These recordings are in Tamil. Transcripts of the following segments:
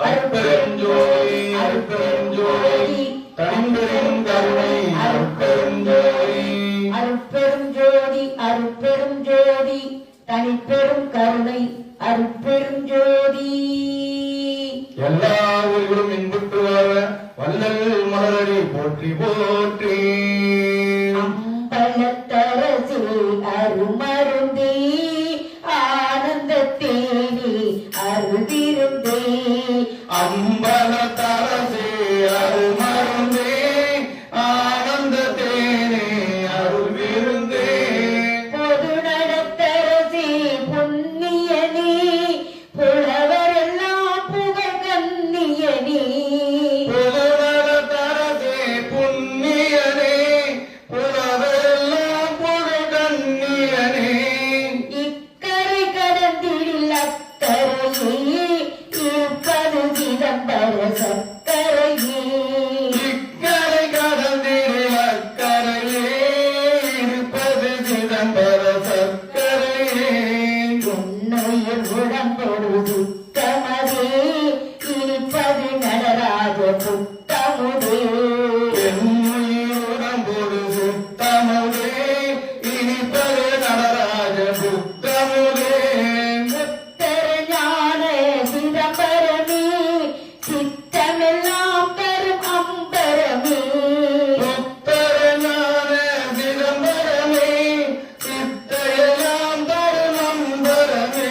அருட்பெருஞ்சோதி அருட்பெருஞ்சோதி தனிப்பெரும் கருணை அருட்பெருஞ்சோதி அருட்பெருஞ்சோதி அருட்பெருஞ்சோதி தனிப்பெரும் கருணை அருட்பெருஞ்சோதி. எல்லா உயிர்களும் இன்புற்று வாழ வள்ளல் மலரடி போற்றி போற்றி. அம்பலத்தரசே அருமருந்தே ஆனந்தத்தேனே அருதிருந்தே. அம்பலத்தரசே அருமருந்தே ஆனந்தத்தேனே அருள்விருந்தே. பொது நடத்தரசே புண்ணியனே புலவரெல்லாம் புகழ் கண்ணியனே. புலவரதரசே புண்ணியனே புலவரெல்லாம் புகழ் கண்ணியனே. இக்கரை கடந்திடில் அக்கரையே இருப்பது சிதம்பர சக்கரையே. இக்கரை கடந்திடில் அக்கரையே இருப்பது சிதம்பர சக்கரையே. உன்னுயிர் உடம்பொரு சுத்தமதே இனிப்பது நடராஜ புத்தமுதே. என்னுயிருடன் பொரு சுத்தமுதே இனிப்பது நடராஜ புத்தமுதே. புத்தர ஞான சிதம்பரமே சித்தமெல்லாம் பெரும் அம்பரமே. புத்தரஞான சிதம்பரமே சித்தையெல்லாம் தரும் அம்பரமே.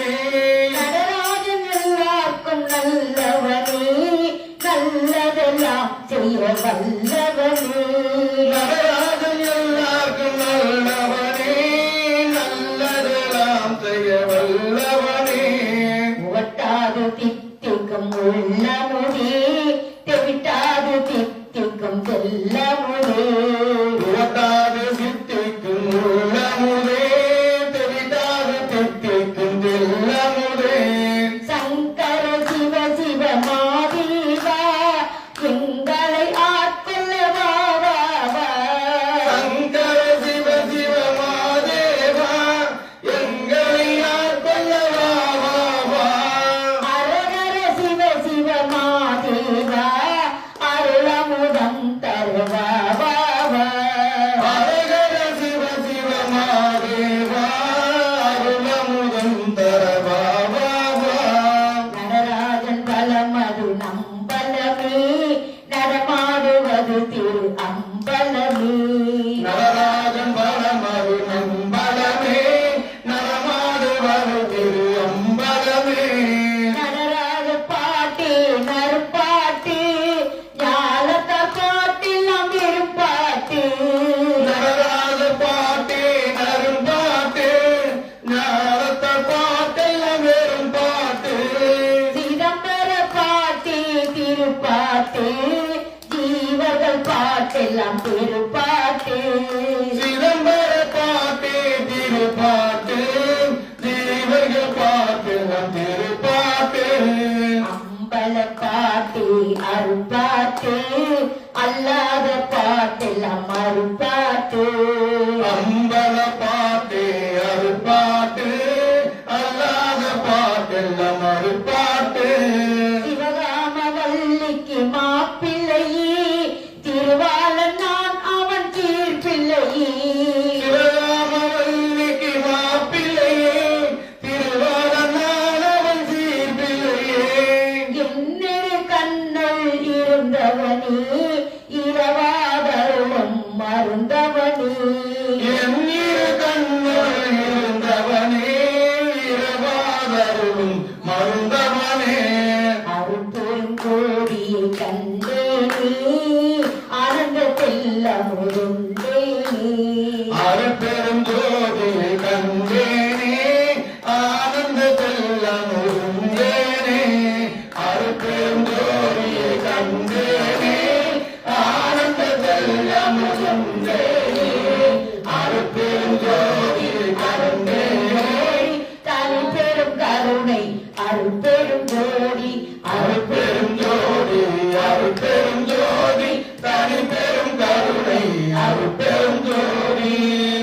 நடராஜன் எல்லாருக்கும் நல்லவனே நல்லதெல்லாம் செய்ய வல்லவனே. நடராஜன் எல்லாருக்கும் நல்லவனே நல்லதெல்லாம் செய்ய வல்லவனே. ஒட்டாது தித்திக்கும் உள்ளமுதே தெவிட்டாது தித்திக்கும் செல்லமுதே. உவட்டாது சித்திக்கும் உள்ளமுதே தெவிட்டாது தித்திக்கும் தெல்லமுதே. சங்கர சிவ சிவ மாதேவா எங்களை ஆட்கொள்ள வா வா வா. சங்கர சிவ சிவ மாதேவா எங்களை ஆட்கொள்ளவா வா வா. அரகர சிவ சிவ மாதேவா அருளமுதம் தருவா வா வா. ஹரஹர சிவ சிவ மாதேவா அருளமுதம் தரவா வா வா. நடராஜன் பலமது நம்பலமே நடமாடுவது திரு அம்பலமே. நடராஜன் பலமரு நம்பலமே நடமாடுவது திரு அம்பலமே. நடராஜ பாட்டு நறுப்பாட்டு ஞாலத்த பாட்டில் நாம் இருப்பாட்டு. நடராஜ பாட்டே நரும்பாட்டு ஞானத்த பாட்டெல்லாம் வெறும் பாட்டு. சிதம்பர பாட்டு திருப்பாட்டு ஜீவர்கள் பாட்டெல்லாம் திருப்பாட்டு. சிதம்பர பாட்டு திருப்பாட்டு ஜீவர்கள் பாட்டு நம் திருப்பாட்டு. அம்பல பாட்டு அருப்பாட்டு அல்லாத பாட்டெல்லாம் மறுப்பாட்டு. அம்பல பாட்டு அருப்பாட்டு அல்லாத பாட்டெல்லாம் மறுப்பாட்டு. சிவகாம வல்லிக்கு மாப்பிள்ளையே திருவாளன் நான் அவன் கீழ்பிள்ளையே. சிவகாமவல்லிக்கு மாப்பிள்ளையே திருவாளனானவன் சீர்பிள்ளையே. என்னிரு கண்ணுள் இருந்தவனே இரவாதருளும் மருந்தவனே. எண்ணிரு கண்ணுள் இருந்தவனே இரவாதருளும் மருந்தவனே. அருட்பெருங்கோடியை கண்